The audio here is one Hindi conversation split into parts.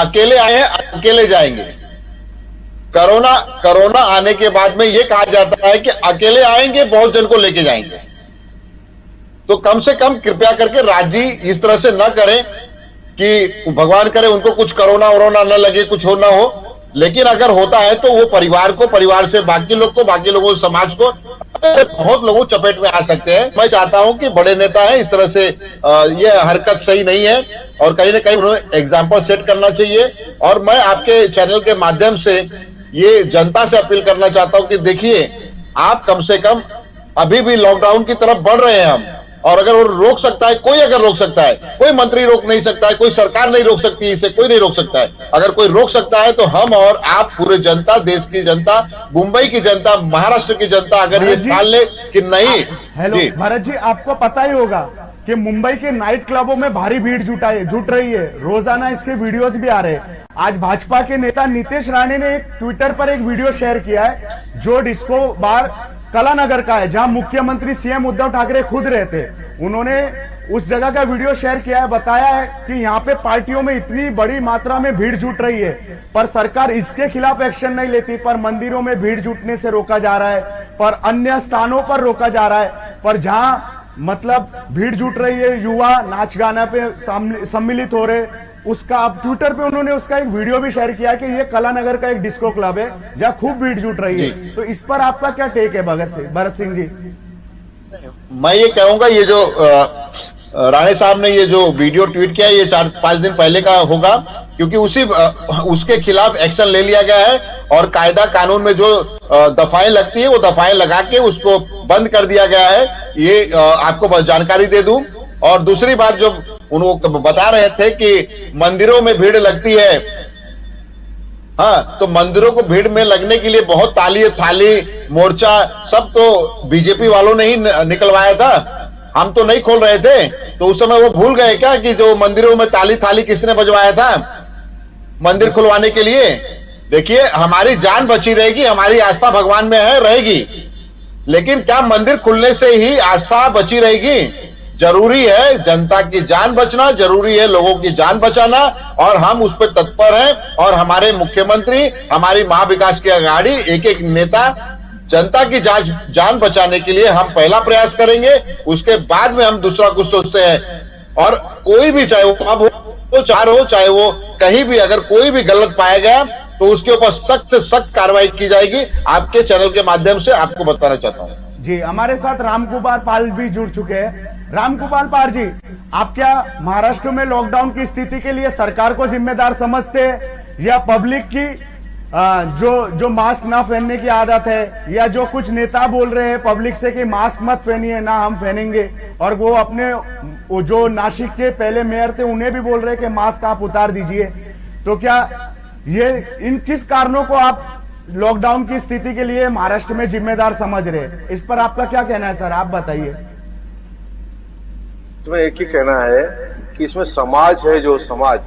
अकेले आए हैं, अकेले जाएंगे। कोरोना आने के बाद में यह कहा जाता है कि अकेले आएंगे, बहुत जन को लेके जाएंगे। तो कम से कम कृपया करके राज्य इस तरह से न करें कि भगवान करे उनको कुछ कोरोना न लगे, कुछ हो ना हो। लेकिन अगर होता है तो वो परिवार को, परिवार से बाकी लोग को, बाकी लोगों समाज को, बहुत लोगों चपेट में आ सकते हैं। मैं चाहता हूं कि बड़े नेता हैं, इस तरह से ये हरकत सही नहीं है और कहीं ना कहीं उन्हें एग्जाम्पल सेट करना चाहिए। और मैं आपके चैनल के माध्यम से ये जनता से अपील करना चाहता हूं कि देखिए, आप कम से कम अभी भी लॉकडाउन की तरफ बढ़ रहे हैं हम, और अगर वो रोक सकता है, कोई अगर रोक सकता है, कोई मंत्री रोक नहीं सकता है, कोई सरकार नहीं रोक सकती, इसे कोई नहीं रोक सकता है। अगर कोई रोक सकता है तो हम और आप, पूरे जनता, देश की जनता, मुंबई की जनता, महाराष्ट्र की जनता अगर ये ठान ले कि नहीं। हेलो भरत जी, आपको पता ही होगा कि मुंबई के नाइट क्लबों में भारी भीड़ जुट रही है, रोजाना इसके वीडियोस भी आ रहे हैं। आज भाजपा के नेता नीतीश राणे ने एक ट्विटर पर एक वीडियो शेयर किया है जो डिस्को बार कलानगर का है, जहां मुख्यमंत्री सीएम उद्धव ठाकरे खुद रहते। उन्होंने उस जगह का वीडियो शेयर किया है, बताया है कि यहाँ पे पार्टियों में इतनी बड़ी मात्रा में भीड़ जुट रही है, पर सरकार इसके खिलाफ एक्शन नहीं लेती। पर मंदिरों में भीड़ जुटने से रोका जा रहा है, पर अन्य स्थानों पर रोका जा रहा है। पर जहां मतलब भीड़ जुट रही है, युवा नाच गाना पे सम्मिलित हो रहे, उसका अब ट्विटर पे उन्होंने उसका एक वीडियो भी शेयर किया कि ये कलानगर का एक डिस्को क्लब है जहां खूब भीड़ जुट रही है। तो इस पर आपका क्या टेक है भरत सिंह जी? मैं ये कहूंगा, ये जो राणे साहब ने ये जो वीडियो ट्वीट किया, ये 4-5 दिन पहले का होगा, क्योंकि उसके खिलाफ एक्शन ले लिया गया है और कायदा कानून में जो दफाएं लगती है वो दफाएं लगा के उसको बंद कर दिया गया है। ये आपको जानकारी दे दूं। और दूसरी बात, जो उनको बता रहे थे कि मंदिरों में भीड़ लगती है, हाँ, तो मंदिरों को भीड़ में लगने के लिए बहुत ताली थाली मोर्चा सब तो बीजेपी वालों ने ही निकलवाया था, हम तो नहीं खोल रहे थे। तो उस समय वो भूल गए क्या कि जो मंदिरों में ताली थाली किसने बजवाया था मंदिर खुलवाने के लिए? देखिए, हमारी जान बची रहेगी, हमारी आस्था भगवान में है, रहेगी, लेकिन क्या मंदिर खुलने से ही आस्था बची रहेगी? जरूरी है जनता की जान बचना, जरूरी है लोगों की जान बचाना, और हम उस पर तत्पर हैं। और हमारे मुख्यमंत्री, हमारी महाविकास की अघाड़ी, एक एक नेता जनता की जान बचाने के लिए हम पहला प्रयास करेंगे, उसके बाद में हम दूसरा कुछ सोचते हैं। और कोई भी, चाहे वो अब हो, चाहे वो कहीं भी, अगर कोई भी गलत पाया गया तो उसके ऊपर सख्त से सख्त कार्रवाई की जाएगी। आपके चैनल के माध्यम से आपको बताना चाहता हूं। जी, हमारे साथ रामगोपाल पाल भी जुड़ चुके हैं। रामगोपाल पाल जी, आप क्या महाराष्ट्र में लॉकडाउन की स्थिति के लिए सरकार को जिम्मेदार समझते हैं, या पब्लिक की जो मास्क ना पहनने की आदत है, या जो कुछ नेता बोल रहे हैं पब्लिक से कि मास्क मत पहनिए, ना हम पहनेंगे, और वो अपने जो नासिक के पहले मेयर थे उन्हें भी बोल रहे हैं कि मास्क आप उतार दीजिए। तो क्या ये इन किस कारणों को आप लॉकडाउन की स्थिति के लिए महाराष्ट्र में जिम्मेदार समझ रहे हैं? इस पर आपका क्या कहना है सर, आप बताइए। इसमें एक ही कहना है कि इसमें समाज है, जो समाज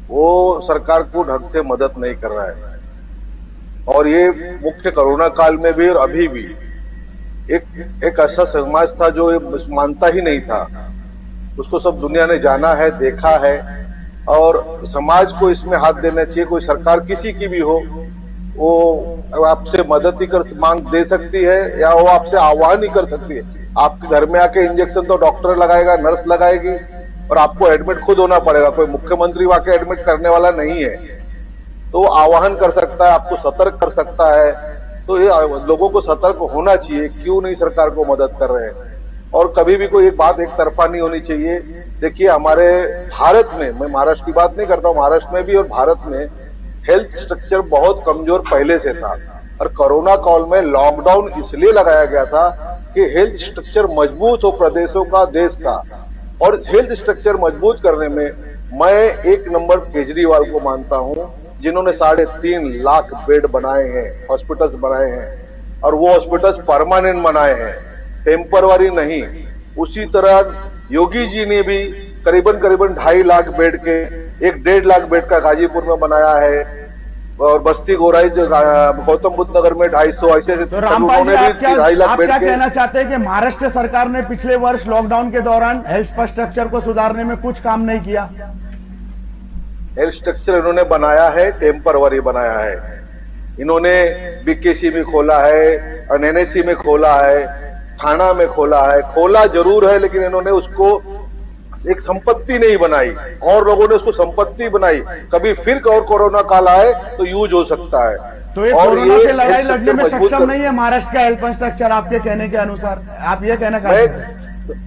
वो सरकार को ढंग से मदद नहीं कर रहा है। और ये मुख्य कोरोना काल में भी और अभी भी एक ऐसा समाज था जो मानता ही नहीं था। उसको सब दुनिया ने जाना है, देखा है, और समाज को इसमें हाथ देना चाहिए। कोई सरकार किसी की भी हो, वो आपसे मदद ही कर मांग दे सकती है, या वो आपसे आह्वान ही कर सकती है। आपके घर में आके इंजेक्शन तो डॉक्टर लगाएगा, नर्स लगाएगी, और आपको एडमिट खुद होना पड़ेगा। कोई मुख्यमंत्री वाके एडमिट करने वाला नहीं है। तो वो आह्वान कर सकता है, आपको सतर्क कर सकता है। तो ये लोगों को सतर्क होना चाहिए, क्यों नहीं सरकार को मदद कर रहे हैं। और कभी भी कोई एक बात एक तरफा नहीं होनी चाहिए। देखिए, हमारे भारत में, मैं महाराष्ट्र की बात नहीं करता हूँ, महाराष्ट्र में भी और भारत में हेल्थ स्ट्रक्चर बहुत कमजोर पहले से था। और कोरोना काल में लॉकडाउन इसलिए लगाया गया था कि हेल्थ स्ट्रक्चर मजबूत हो प्रदेशों का, देश का। और हेल्थ स्ट्रक्चर मजबूत करने में मैं एक नंबर केजरीवाल को मानता हूं, जिन्होंने 3.5 लाख बेड बनाए हैं, हॉस्पिटल्स बनाए हैं, और वो हॉस्पिटल्स परमानेंट बनाए हैं, टेम्पररी नहीं। उसी तरह योगी जी ने भी करीबन 2.5 लाख बेड के 1.5 लाख बेड का गाजीपुर में बनाया है, और बस्ती गोराई जो गौतम बुद्ध नगर में 250 ऐसे। तो रामपाल जी, आप क्या कहना चाहते हैं कि महाराष्ट्र सरकार ने पिछले वर्ष लॉकडाउन के दौरान हेल्थ इंफ्रास्ट्रक्चर को सुधारने में कुछ काम नहीं किया? हेल्थ स्ट्रक्चर इन्होंने बनाया है, टेम्परवरी बनाया है। इन्होंने बीकेसी में खोला है, एनएनसी में खोला है, थाना में खोला है, खोला जरूर है, लेकिन इन्होंने उसको एक संपत्ति नहीं बनाई, और लोगों ने उसको संपत्ति बनाई। कभी फिर और कोरोना काल आए तो यूज हो सकता है। तो ये कोरोना से लड़ाई लड़ने में सक्षम नहीं है महाराष्ट्र का हेल्थ इंफ्रास्ट्रक्चर, आपके कहने के अनुसार? आप ये कहना चाहते हैं?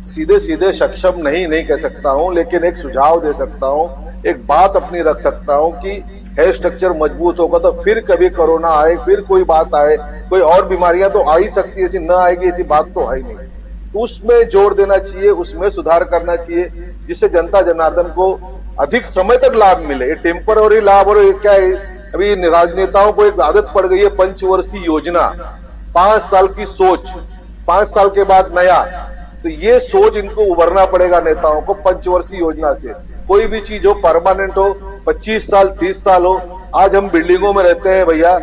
सीधे सीधे सक्षम नहीं कह सकता हूं, लेकिन एक सुझाव दे सकता हूं, एक बात अपनी रख सकता हूं कि हेल्थ स्ट्रक्चर मजबूत होगा तो फिर कभी कोरोना आए, फिर कोई बात आए, कोई और बीमारियां तो आ ही सकती है, ऐसी न आएगी ऐसी बात तो है ही नहीं। उसमें जोर देना चाहिए, उसमें सुधार करना चाहिए, जिससे जनता जनार्दन को अधिक समय तक लाभ मिले। ये टेम्पररी लाभ, और क्या है, अभी राजनेताओं को एक आदत पड़ गई है पंचवर्षीय योजना, 5 साल की सोच, 5 साल के बाद नया। तो ये सोच इनको उभरना पड़ेगा नेताओं को, पंचवर्षीय योजना से। कोई भी चीज हो, परमानेंट हो, 25 साल 30 साल हो। आज हम बिल्डिंगों में रहते हैं भैया,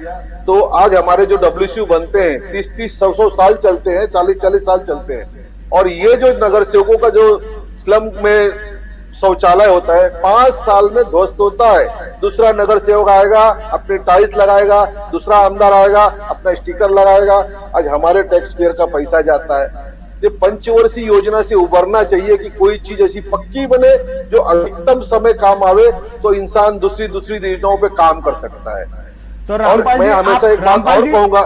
तो आज हमारे जो WCU बनते हैं 30-30 100 साल चलते हैं, 40-40 साल चलते हैं। और ये जो नगर सेवकों का जो स्लम में शौचालय होता है 5 साल में ध्वस्त होता है। दूसरा नगर सेवक आएगा, अपने टाइल्स लगाएगा, दूसरा आमदार आएगा, अपना स्टिकर लगाएगा। आज हमारे टैक्स पेयर का पैसा जाता है। ये पंचवर्षीय योजना से उबरना चाहिए कि कोई चीज ऐसी पक्की बने जो अधिकतम समय काम आवे, तो इंसान दूसरी योजनाओं पे काम कर सकता है। तो रामपाल मैं हमेशा एक बात और कहूंगा,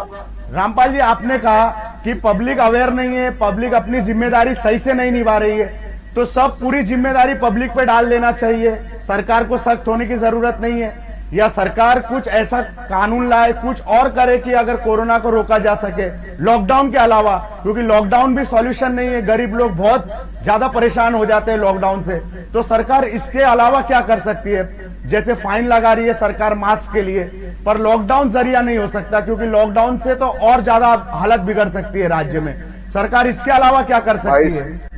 रामपाल जी, आपने कहा कि पब्लिक अवेयर नहीं है, पब्लिक अपनी जिम्मेदारी सही से नहीं निभा रही है, तो सब पूरी जिम्मेदारी पब्लिक पे डाल देना चाहिए, सरकार को सख्त होने की जरूरत नहीं है? या सरकार कुछ ऐसा कानून लाए, कुछ और करे कि अगर कोरोना को रोका जा सके लॉकडाउन के अलावा? क्योंकि लॉकडाउन भी सॉल्यूशन नहीं है, गरीब लोग बहुत ज्यादा परेशान हो जाते हैं लॉकडाउन से। तो सरकार इसके अलावा क्या कर सकती है? जैसे फाइन लगा रही है सरकार मास्क के लिए, पर लॉकडाउन जरिया नहीं हो सकता, क्योंकि लॉकडाउन से तो और ज्यादा हालत बिगड़ सकती है राज्य में। सरकार इसके अलावा क्या कर सकती है?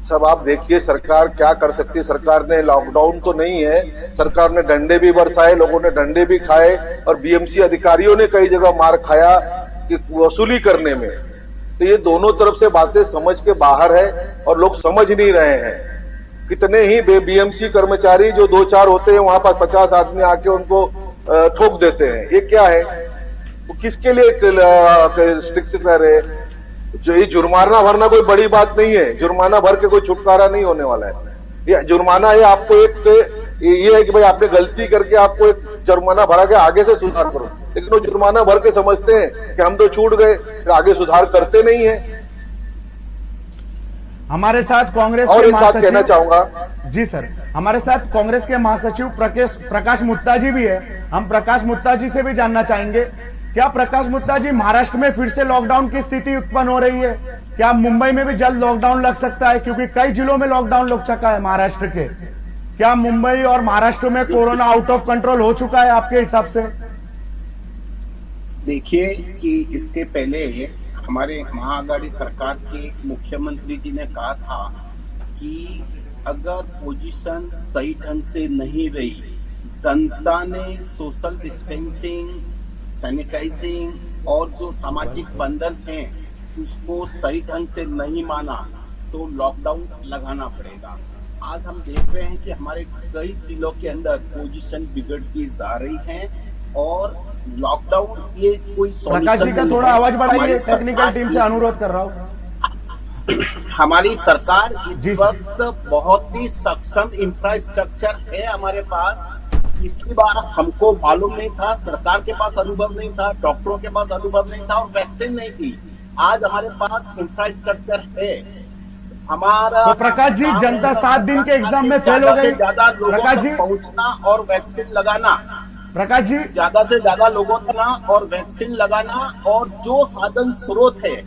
सब आप देखिए सरकार क्या कर सकती है। सरकार ने, लॉकडाउन तो नहीं है, सरकार ने डंडे भी बरसाए, लोगों ने डंडे भी खाए, और बीएमसी अधिकारियों ने कई जगह मार खाया कि वसूली करने में। तो ये दोनों तरफ से बातें समझ के बाहर है, और लोग समझ नहीं रहे हैं। कितने ही बीएमसी कर्मचारी जो 2-4 होते हैं, वहां पर 50 आदमी आके उनको ठोक देते हैं। ये क्या है? वो किसके लिए स्ट्रिक्ट कर रहे हैं? जो ये जुर्माना भरना कोई बड़ी बात नहीं है, जुर्माना भर के कोई छुटकारा नहीं होने वाला है। ये जुर्माना है, आपको एक ये है कि भाई आपने गलती करके आपको एक जुर्माना भरा के आगे से सुधार करो, लेकिन वो जुर्माना भर के समझते हैं कि हम तो छूट गए, फिर आगे सुधार करते नहीं है। हमारे साथ कांग्रेस और के एक बात कहना चाहूंगा। जी सर, हमारे साथ कांग्रेस के महासचिव प्रकाश मुत्ता जी भी है। हम प्रकाश मुत्ता जी से भी जानना चाहेंगे, क्या प्रकाश मुत्ता जी, महाराष्ट्र में फिर से लॉकडाउन की स्थिति उत्पन्न हो रही है? क्या मुंबई में भी जल्द लॉकडाउन लग सकता है? क्योंकि कई जिलों में लॉकडाउन लग चुका है महाराष्ट्र के। क्या मुंबई और महाराष्ट्र में कोरोना आउट ऑफ कंट्रोल हो चुका है आपके हिसाब से? देखिए कि इसके पहले हमारे महाआघाड़ी सरकार के मुख्यमंत्री जी ने कहा था कि अगर पोजीशन सही ढंग से नहीं रही, जनता ने सोशल डिस्टेंसिंग, सैनिटाइजिंग और जो सामाजिक बंधन है उसको सही ढंग से नहीं माना तो लॉकडाउन लगाना पड़ेगा। आज हम देख रहे हैं कि हमारे कई जिलों के अंदर पोजीशन बिगड़ती जा रही है, और लॉकडाउन ये कोई प्रकाश जी का थोड़ा आवाज बढ़ाइए, टेक्निकल टीम से अनुरोध कर रहा हूँ। हमारी सरकार इस वक्त बहुत ही सक्षम इंफ्रास्ट्रक्चर है हमारे पास। इसकी बार हमको मालूम नहीं था, सरकार के पास अनुभव नहीं था, डॉक्टरों के पास अनुभव नहीं था, और वैक्सीन नहीं थी। आज हमारे पास इंफ्रास्ट्रक्चर है। हमारा तो प्रकाश जी, जनता 7 दिन के एग्जाम में फेल हो गई। ज्यादा प्रकाश जी, पहुंचना और वैक्सीन लगाना, प्रकाश जी, ज्यादा से ज्यादा लोगों तक और वैक्सीन लगाना, और जो साधन स्रोत है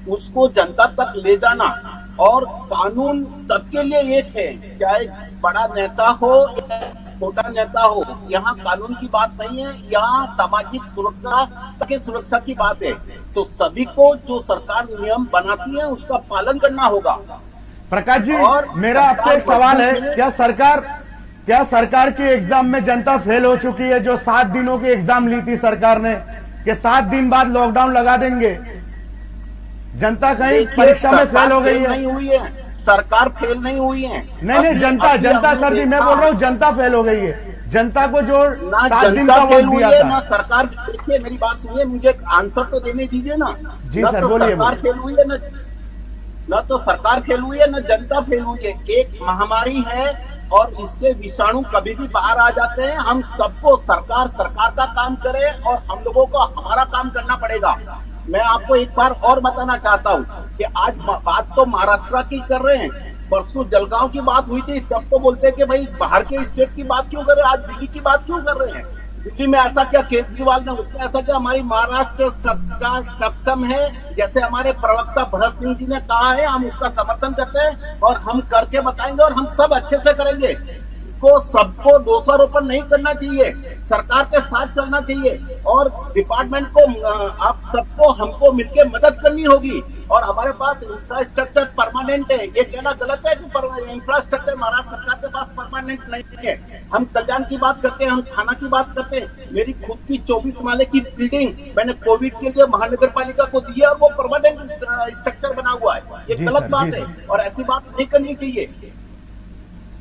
उसको जनता तक ले जाना। और कानून सबके लिए एक है, चाहे बड़ा नेता हो छोटा नेता हो, यहाँ कानून की बात नहीं है, यहाँ सामाजिक सुरक्षा की बात है। तो सभी को जो सरकार नियम बनाती है उसका पालन करना होगा। प्रकाश जी, मेरा आपसे एक सवाल है, क्या सरकार की एग्जाम में जनता फेल हो चुकी है? जो 7 दिनों की एग्जाम ली थी सरकार ने कि 7 दिन बाद लॉकडाउन लगा देंगे, जनता कहीं परीक्षा में फेल हो गई है? नहीं हुई है, सरकार फेल नहीं हुई है। नहीं, जनता सर जी, मैं बोल रहा हूँ जनता फेल हो गई है। जनता को जो 7 दिन का वक्त दिया था ना सरकार। देखिए मेरी बात सुनिए, मुझे आंसर तो देने दीजिए ना। जी सर, बोलिए। सरकार फेल हुई है ना तो सरकार फेल हुई है, ना जनता फेल हुई है। एक महामारी है और इसके विषाणु कभी भी बाहर आ जाते हैं। हम सबको सरकार का काम करे और हम लोगों को हमारा काम करना पड़ेगा। मैं आपको एक बार और बताना चाहता हूँ कि आज बात तो महाराष्ट्र की कर रहे हैं, परसों जलगांव की बात हुई थी, तब तो बोलते हैं कि भाई बाहर के स्टेट की बात क्यों कर रहे हैं, आज दिल्ली की बात क्यों कर रहे हैं। दिल्ली में ऐसा क्या केजरीवाल ने, उसने ऐसा क्या, हमारी महाराष्ट्र सरकार सक्षम है। जैसे हमारे प्रवक्ता भरत सिंह जी ने कहा है, हम उसका समर्थन करते हैं और हम करके बताएंगे और हम सब अच्छे से करेंगे। इसको सबको दोषारोपण नहीं करना चाहिए, सरकार के साथ चलना चाहिए और डिपार्टमेंट को आप सबको हमको मिलकर मदद करनी होगी। और हमारे पास इंफ्रास्ट्रक्चर परमानेंट है, ये कहना गलत है कि इंफ्रास्ट्रक्चर महाराष्ट्र सरकार के पास परमानेंट नहीं है। हम कल्याण की बात करते हैं, हम थाना की बात करते हैं। मेरी खुद की 24 माले की बिल्डिंग मैंने कोविड के लिए महानगर पालिका को दी है और वो परमानेंट स्ट्रक्चर बना हुआ है। ये गलत बात है और ऐसी बात नहीं करनी चाहिए।